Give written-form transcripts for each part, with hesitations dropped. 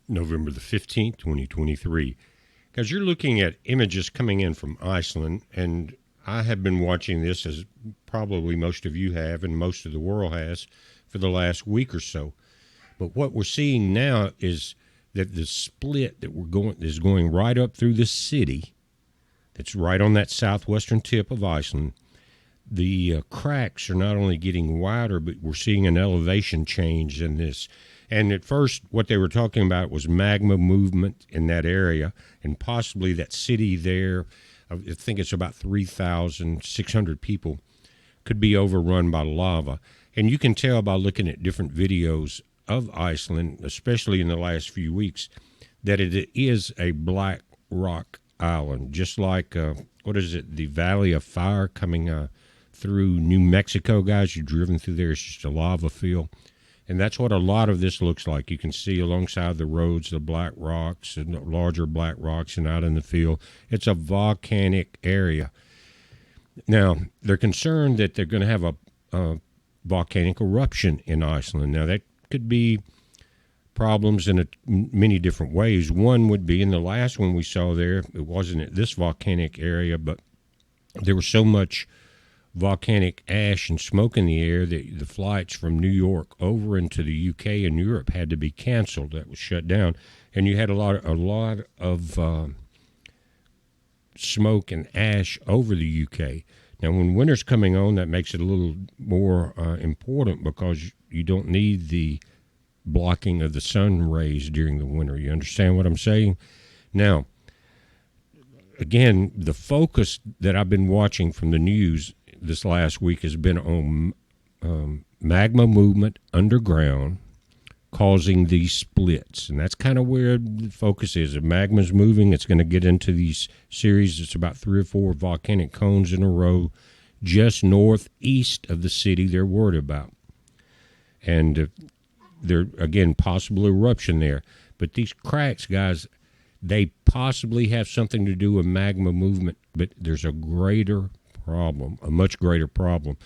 November the 15th, 2023. Because you're looking at images coming in from Iceland, and I have been watching this, as probably most of you have and most of the world has, for the last week or so. But what we're seeing now is that the split that is going right up through the city, that's right on that southwestern tip of Iceland. The cracks are not only getting wider, but we're seeing an elevation change in this. And at first, what they were talking about was magma movement in that area, and possibly that city there, I think it's about 3,600 people, could be overrun by lava. And you can tell by looking at different videos of Iceland, especially in the last few weeks, that it is a black rock island, just like, the Valley of Fire coming through New Mexico, guys. You've driven through there, it's just a lava field. And that's what a lot of this looks like. You can see alongside the roads the black rocks and the larger black rocks, and out in the field, it's a volcanic area. Now, they're concerned that they're going to have a volcanic eruption in Iceland. Now, that could be problems in many different ways. One would be, in the last one we saw there, it wasn't at this volcanic area, but there was so much volcanic ash and smoke in the air that the flights from New York over into the UK and Europe had to be canceled. That was shut down, and you had a lot of smoke and ash over the UK. Now, when winter's coming on, that makes it a little more important, because you don't need the blocking of the sun rays during the winter. You understand what I'm saying? Now, again, the focus that I've been watching from the news this last week has been on magma movement underground causing these splits. And that's kind of where the focus is. If magma's moving, it's going to get into these series. It's about 3 or 4 volcanic cones in a row just northeast of the city they're worried about. And there, again, possible eruption there. But these cracks, guys, they possibly have something to do with magma movement, but there's a greater problem, a much greater problem.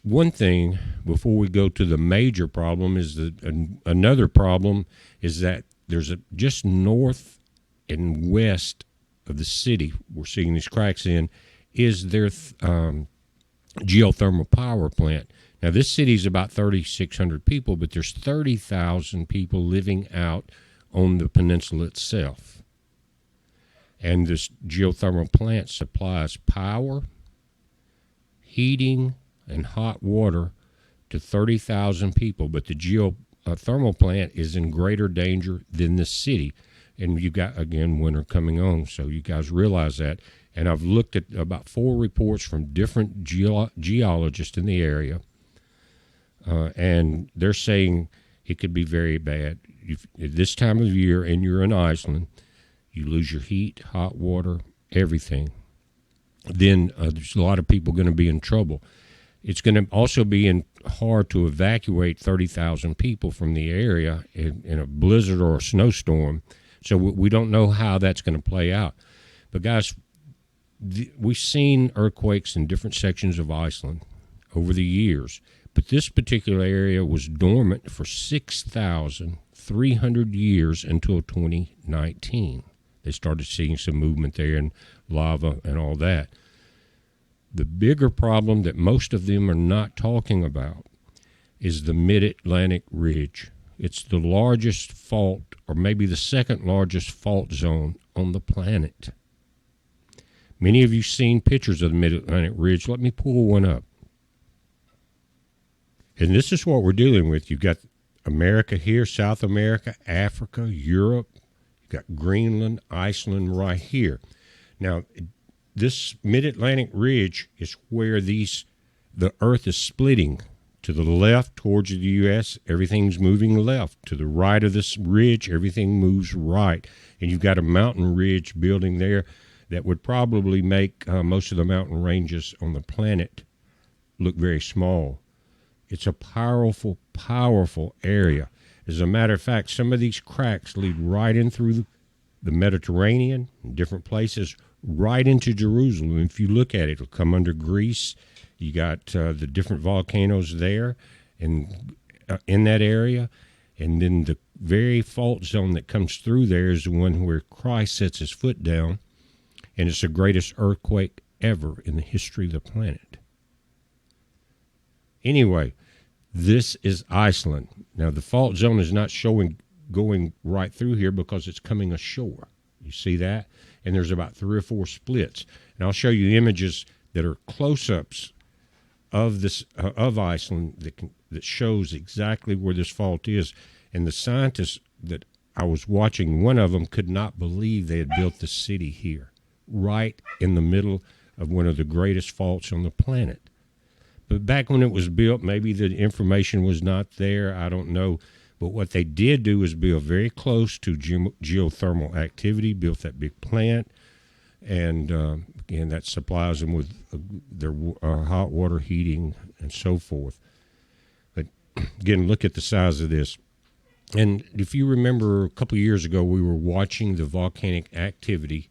One thing, before we go to the major problem, is that another problem is that there's just north and west of the city we're seeing these cracks in is their geothermal power plant. Now, this city is about 3,600 people, but there's 30,000 people living out on the peninsula itself. And this geothermal plant supplies power, heating, and hot water to 30,000 people. But the geothermal plant is in greater danger than the city. And you've got, again, winter coming on, so you guys realize that. And I've looked at about 4 reports from different geologists in the area, and they're saying it could be very bad. At this time of year, and you're in Iceland, you lose your heat, hot water, everything. Then there's a lot of people going to be in trouble. It's going to also be hard to evacuate 30,000 people from the area in a blizzard or a snowstorm. So we don't know how that's going to play out. But guys, we've seen earthquakes in different sections of Iceland over the years. But this particular area was dormant for 6,300 years until 2019. They started seeing some movement there and lava and all that. The bigger problem that most of them are not talking about is the Mid-Atlantic Ridge. It's the largest fault, or maybe the second largest fault zone on the planet. Many of you seen pictures of the Mid-Atlantic Ridge. Let me pull one up. And this is what we're dealing with. You've got America here, South America, Africa, Europe. You've got Greenland, Iceland right here. Now, this Mid-Atlantic Ridge is where the Earth is splitting. To the left, towards the U.S., everything's moving left. To the right of this ridge, everything moves right. And you've got a mountain ridge building there that would probably make most of the mountain ranges on the planet look very small. It's a powerful, powerful area. As a matter of fact, some of these cracks lead right in through the Mediterranean, in different places, right into Jerusalem. If you look at it, it'll come under Greece. You got the different volcanoes there and in that area. And then the very fault zone that comes through there is the one where Christ sets his foot down, and it's the greatest earthquake ever in the history of the planet. Anyway, this is Iceland. Now, the fault zone is not showing going right through here because it's coming ashore. You see that? And there's about 3 or 4 splits. And I'll show you images that are close-ups of this of Iceland that shows exactly where this fault is. And the scientists that I was watching, one of them could not believe they had built the city here, right in the middle of one of the greatest faults on the planet. But back when it was built, maybe the information was not there. I don't know. But what they did do is build very close to geothermal activity, built that big plant, and again, that supplies them with their hot water heating and so forth. But again, look at the size of this. And if you remember a couple of years ago, we were watching the volcanic activity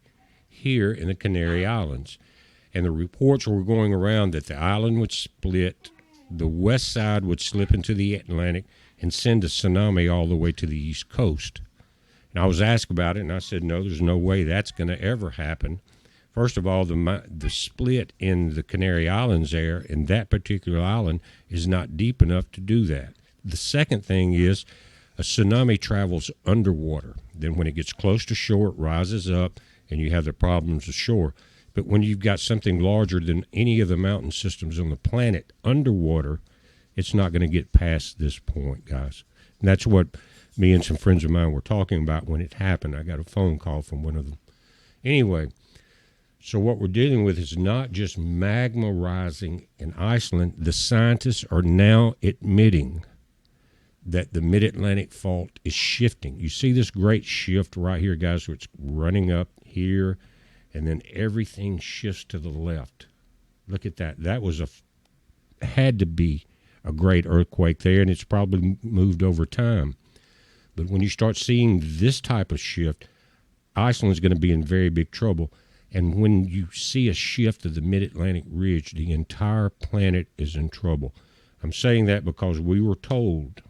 here in the Canary Islands. And the reports were going around that the island would split, the west side would slip into the Atlantic, and send a tsunami all the way to the East Coast. And I was asked about it, and I said, no, there's no way that's going to ever happen. First of all, the split in the Canary Islands there, in that particular island, is not deep enough to do that. The second thing is a tsunami travels underwater. Then when it gets close to shore, it rises up, and you have the problems ashore. But when you've got something larger than any of the mountain systems on the planet underwater, it's not going to get past this point, guys. And that's what me and some friends of mine were talking about when it happened. I got a phone call from one of them. Anyway, so what we're dealing with is not just magma rising in Iceland. The scientists are now admitting that the mid-Atlantic fault is shifting. You see this great shift right here, guys, where it's running up here, and then everything shifts to the left. Look at that. That was had to be a great earthquake there, and it's probably moved over time. But when you start seeing this type of shift, Iceland's going to be in very big trouble. And when you see a shift of the mid-Atlantic ridge, the entire planet is in trouble. I'm saying that because we were told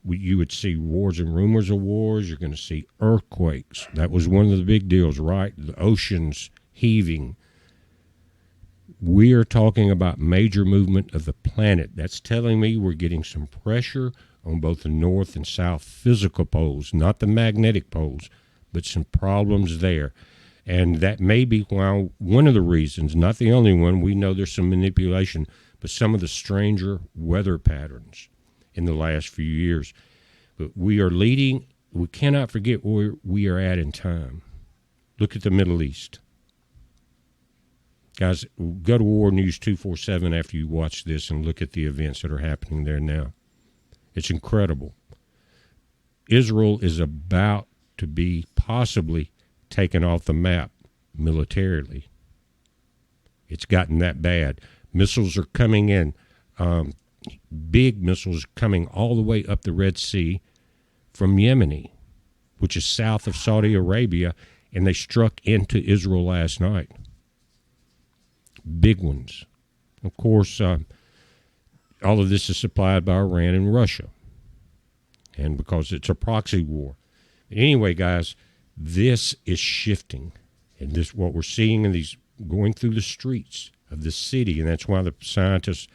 you would see wars and rumors of wars. You're going to see earthquakes. That was one of the big deals, right? The oceans heaving. We are talking about major movement of the planet. That's telling me we're getting some pressure on both the north and south physical poles, not the magnetic poles, but some problems there. And that may be why one of the reasons, not the only one, we know there's some manipulation, but some of the stranger weather patterns in the last few years. But we are leading, we cannot forget where we are at in time. Look at the Middle East. Guys, go to War News 247 after you watch this and look at the events that are happening there now. It's incredible. Israel is about to be possibly taken off the map militarily. It's gotten that bad. Missiles are coming in, big missiles coming all the way up the Red Sea from Yemen, which is south of Saudi Arabia, and they struck into Israel last night. Big ones. Of course, all of this is supplied by Iran and Russia, and because it's a proxy war. But anyway, guys, this is shifting, and this what we're seeing in these going through the streets of this city, and that's why the scientists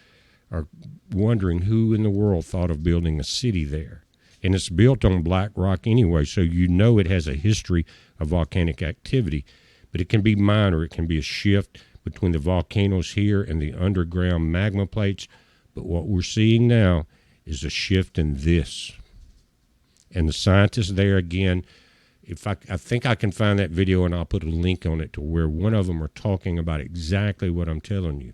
are wondering who in the world thought of building a city there. And it's built on black rock anyway, so you know it has a history of volcanic activity, but it can be minor. It can be a shift between the volcanoes here and the underground magma plates. But what we're seeing now is a shift in this. And the scientists there, again, I think I can find that video, and I'll put a link on it to where one of them are talking about exactly what I'm telling you.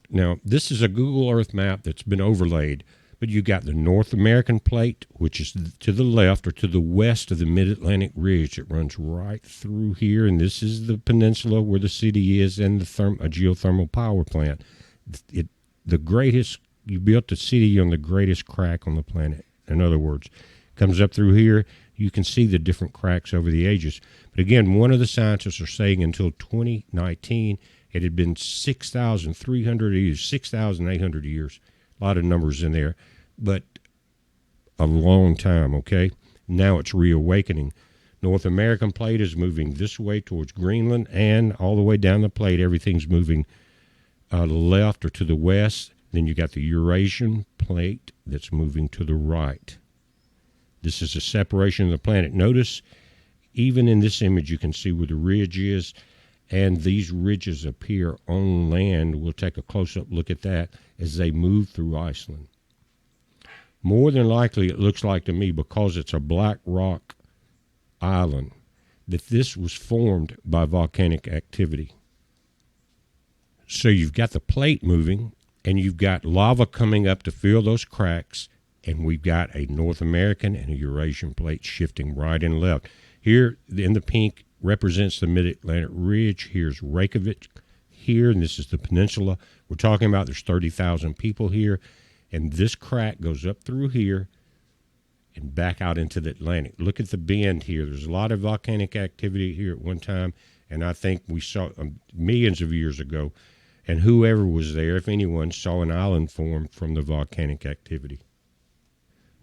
Now, this is a Google Earth map that's been overlaid, but you got the North American plate, which is to the left or to the west of the Mid-Atlantic Ridge. It runs right through here, and this is the peninsula where the city is and a geothermal power plant. The greatest, you built the city on the greatest crack on the planet. In other words, comes up through here. You can see the different cracks over the ages. But again, one of the scientists are saying until 2019, it had been 6,300 years, 6,800 years. A lot of numbers in there. But a long time, okay? Now it's reawakening. North American plate is moving this way towards Greenland, and all the way down the plate, everything's moving to the left or to the west. Then you got the Eurasian plate that's moving to the right. This is a separation of the planet. Notice, even in this image, you can see where the ridge is, and these ridges appear on land. We'll take a close-up look at that as they move through Iceland. More than likely, it looks like to me, because it's a black rock island, that this was formed by volcanic activity. So you've got the plate moving, and you've got lava coming up to fill those cracks, and we've got a North American and a Eurasian plate shifting right and left. Here in the pink represents the Mid-Atlantic Ridge. Here's Reykjavik here, and this is the peninsula. We're talking about there's 30,000 people here, and this crack goes up through here and back out into the Atlantic. Look at the bend here. There's a lot of volcanic activity here at one time, and I think we saw millions of years ago, and whoever was there, if anyone, saw an island form from the volcanic activity.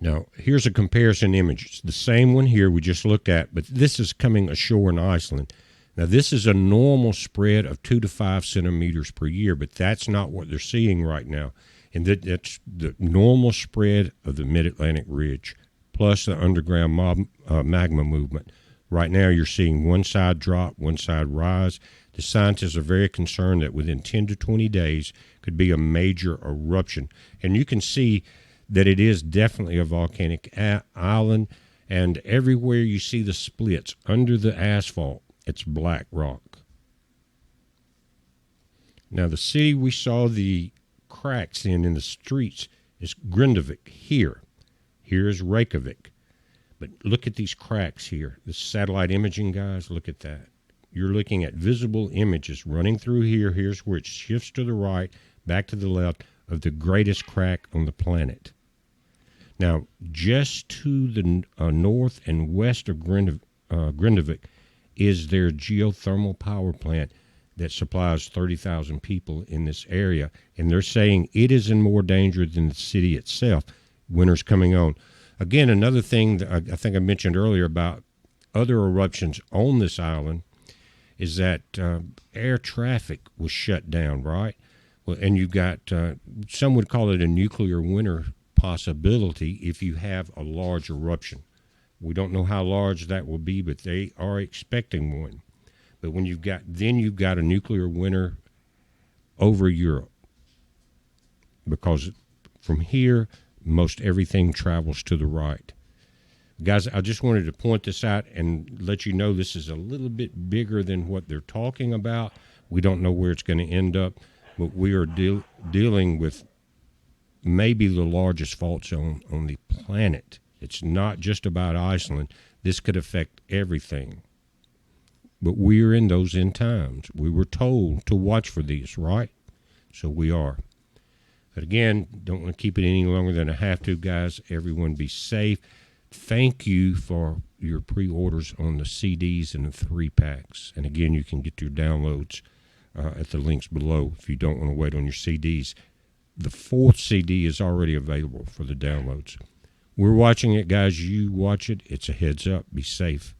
Now, here's a comparison image. It's the same one here we just looked at, but this is coming ashore in Iceland. Now, this is a normal spread of 2 to 5 centimeters per year, but that's not what they're seeing right now. And that's the normal spread of the Mid-Atlantic Ridge, plus the underground magma movement. Right now, you're seeing one side drop, one side rise. The scientists are very concerned that within 10 to 20 days could be a major eruption. And you can see that it is definitely a volcanic island, and everywhere you see the splits under the asphalt, it's black rock. Now, the city we saw the cracks in the streets is Grindavik here. Here is Reykjavik. But look at these cracks here. The satellite imaging, guys, look at that. You're looking at visible images running through here. Here's where it shifts to the right, back to the left, of the greatest crack on the planet. Now, just to the north and west of Grindavik is their geothermal power plant that supplies 30,000 people in this area. And they're saying it is in more danger than the city itself. Winter's coming on. Again, another thing that I think I mentioned earlier about other eruptions on this island is that air traffic was shut down, right? Well, and you've got, some would call it a nuclear winter possibility if you have a large eruption. We don't know how large that will be, but they are expecting one. But when you've got a nuclear winter over Europe, because from here, most everything travels to the right. Guys, I just wanted to point this out and let you know this is a little bit bigger than what they're talking about. We don't know where it's going to end up, but we are dealing with maybe the largest fault zone on the planet. It's not just about Iceland. This could affect everything. But we are in those end times. We were told to watch for these, right? So we are. But again, don't want to keep it any longer than I have to, guys. Everyone be safe. Thank you for your pre-orders on the CDs and the 3-packs. And again, you can get your downloads at the links below if you don't want to wait on your CDs. The 4th CD is already available for the downloads. We're watching it, guys. You watch it. It's a heads up. Be safe.